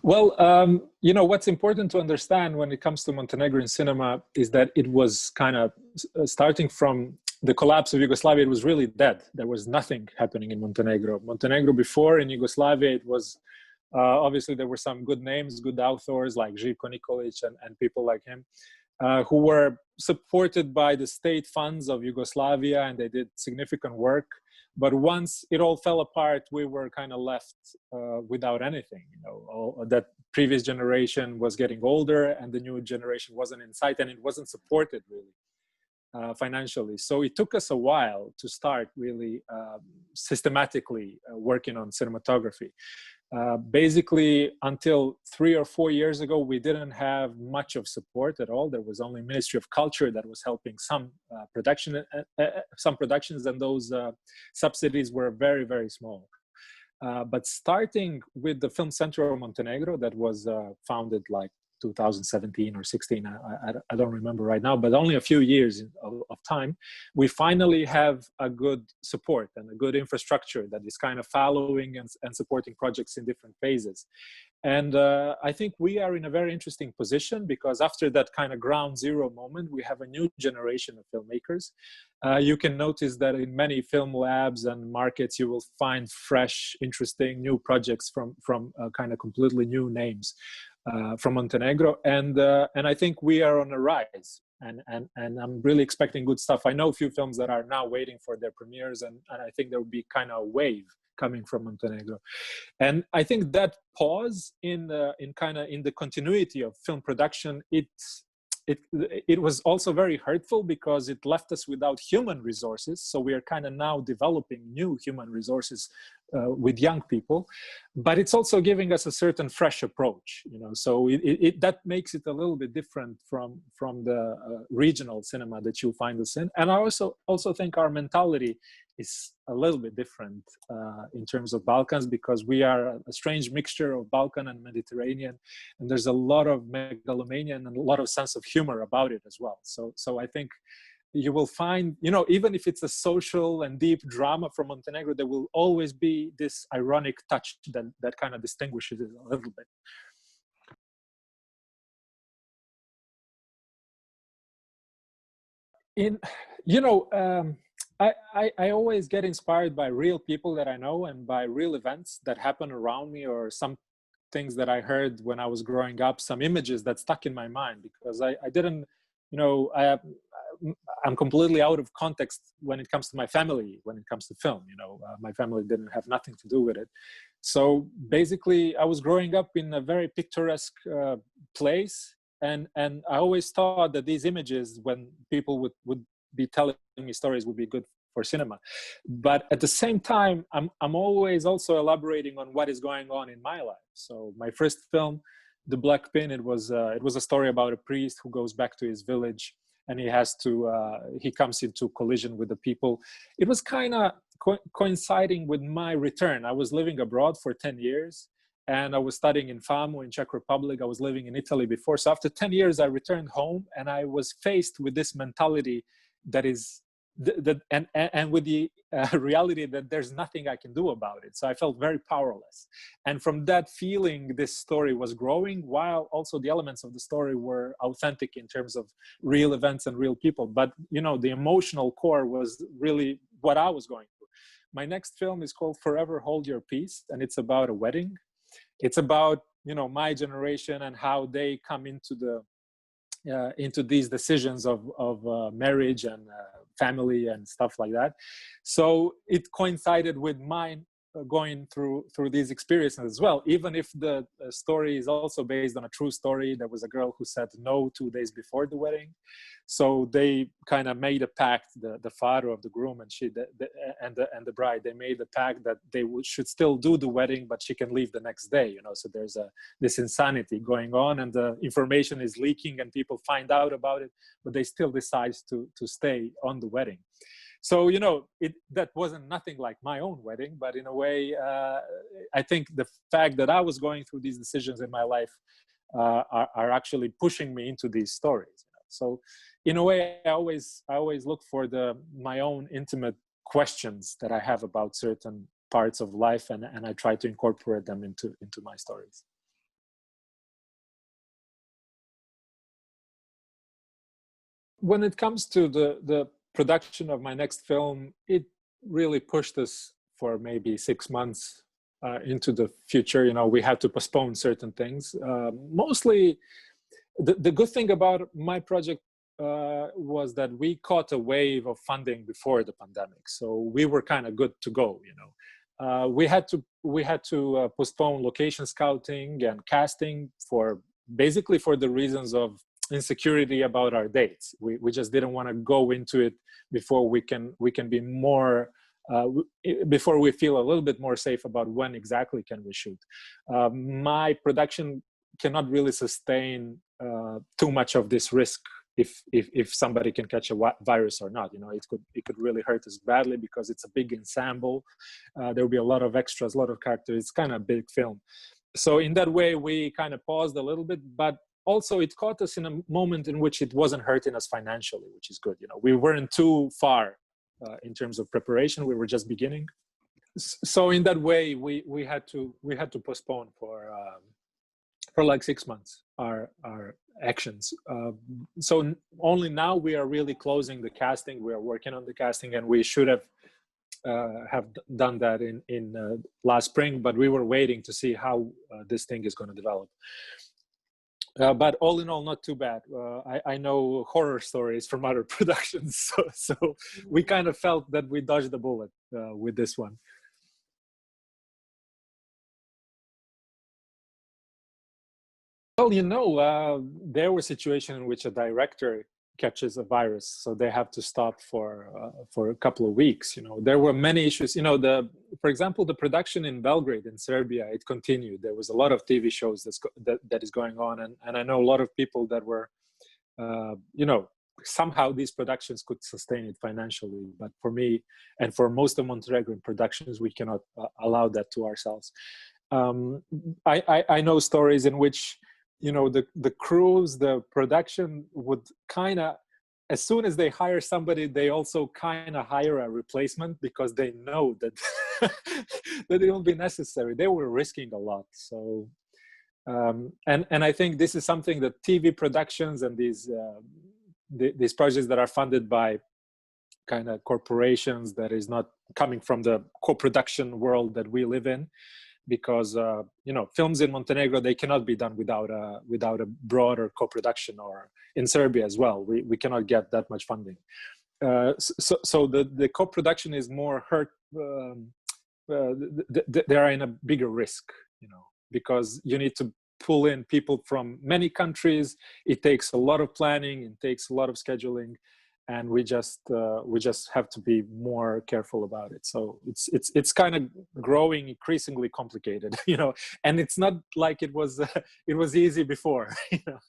Well, what's important to understand when it comes to Montenegrin cinema is that it was kind of starting from the collapse of Yugoslavia, it was really dead. There was nothing happening in Montenegro. Montenegro before in Yugoslavia, it was obviously there were some good names, good authors like Živko Nikolić and people like him who were supported by the state funds of Yugoslavia, and they did significant work. But once it all fell apart, we were kind of left without anything. That previous generation was getting older, and the new generation wasn't in sight, and it wasn't supported really financially. So it took us a while to start really systematically working on cinematography. Basically, until 3 or 4 years ago, we didn't have much of support at all. There was only Ministry of Culture that was helping some some productions, and those subsidies were very, very small. But starting with the Film Center of Montenegro, that was founded like 2017 or 16, I don't remember right now, but only a few years of time, we finally have a good support and a good infrastructure that is kind of following and supporting projects in different phases. And I think we are in a very interesting position because after that kind of ground zero moment, we have a new generation of filmmakers. You can notice that in many film labs and markets, you will find fresh, interesting new projects from kind of completely new names. From Montenegro, and I think we are on a rise, and I'm really expecting good stuff. I know a few films that are now waiting for their premieres, and I think there will be kind of a wave coming from Montenegro. And I think that pause in the continuity of film production, it was also very hurtful because it left us without human resources. So we are kind of now developing new human resources with young people, but it's also giving us a certain fresh approach, so that makes it a little bit different from the regional cinema that you'll find us in. And I also think our mentality is a little bit different in terms of Balkans, because we are a strange mixture of Balkan and Mediterranean, and there's a lot of megalomania and a lot of sense of humor about it as well. So I think you will find, even if it's a social and deep drama from Montenegro, there will always be this ironic touch that kind of distinguishes it a little bit. I always get inspired by real people that I know and by real events that happen around me, or some things that I heard when I was growing up, some images that stuck in my mind, because I didn't, I'm completely out of context when it comes to my family, when it comes to film. My family didn't have nothing to do with it. So basically, I was growing up in a very picturesque place, and I always thought that these images, when people would be telling me stories, would be good for cinema. But at the same time, I'm always also elaborating on what is going on in my life. So my first film, The Black Pin, it was a story about a priest who goes back to his village, and he comes into collision with the people. It was kind of coinciding with my return. I was living abroad for 10 years, and I was studying in FAMU in Czech Republic. I was living in Italy before. So after 10 years, I returned home, and I was faced with this mentality that is, and with the reality that there's nothing I can do about it. So I felt very powerless. And from that feeling, this story was growing, while also the elements of the story were authentic in terms of real events and real people. But, the emotional core was really what I was going through. My next film is called Forever Hold Your Peace, and it's about a wedding. It's about, my generation and how they come into these decisions of marriage and family and stuff like that. So it coincided with mine going through these experiences as well, even if the story is also based on a true story. There was a girl who said no 2 days before the wedding. So they kind of made a pact, the father of the groom and and the bride, they made a pact that they should still do the wedding, but she can leave the next day, so there's this insanity going on, and the information is leaking and people find out about it, but they still decide to stay on the wedding. So, that wasn't nothing like my own wedding, but in a way, I think the fact that I was going through these decisions in my life are actually pushing me into these stories. So in a way, I always look for my own intimate questions that I have about certain parts of life, and I try to incorporate them into my stories. when it comes to the production of my next film, it really pushed us for maybe 6 months into the future. You know, we had to postpone certain things. Mostly, the good thing about my project was that we caught a wave of funding before the pandemic, so we were kind of good to go. You know, we had to postpone location scouting and casting for basically for the reasons of insecurity about our dates. We just didn't want to go into it before we can be more before we feel a little bit more safe about when exactly can we shoot. My production cannot really sustain too much of this risk if somebody can catch a virus or not. You know, it could really hurt us badly because it's a big ensemble. There will be a lot of extras, a lot of characters. It's kind of a big film. So in that way, we kind of paused a little bit, but also it caught us in a moment in which it wasn't hurting us financially, which is good. You know, we weren't too far in terms of preparation. We were just beginning. So in that way, we had to postpone for like 6 months our actions. So only now we are really closing the casting. We are working on the casting, and we should have done that in last spring, but we were waiting to see how this thing is going to develop. But all in all, not too bad. I know horror stories from other productions, so we kind of felt that we dodged the bullet with this one. Well, you know, there were situations in which a director catches a virus, so they have to stop for a couple of weeks. You know, there were many issues. You know, for example, the production in Belgrade in Serbia, it continued. There was a lot of TV shows that is going on, and I know a lot of people that were, you know, somehow these productions could sustain it financially. But for me, and for most of Montenegrin productions, we cannot allow that to ourselves. I know stories in which, you know, the crews, the production would kind of, as soon as they hire somebody, they also kind of hire a replacement because they know that that it will be necessary. They were risking a lot. So, and I think this is something that TV productions and these projects that are funded by kind of corporations that is not coming from the co-production world that we live in. Because you know, films in Montenegro, they cannot be done without a broader co-production, or in Serbia as well. We cannot get that much funding. So the co-production is more hurt. They are in a bigger risk, you know, because you need to pull in people from many countries. It takes a lot of planning. It takes a lot of scheduling. And we just have to be more careful about it. So it's kind of growing increasingly complicated, you know. And it's not like it was easy before, you know.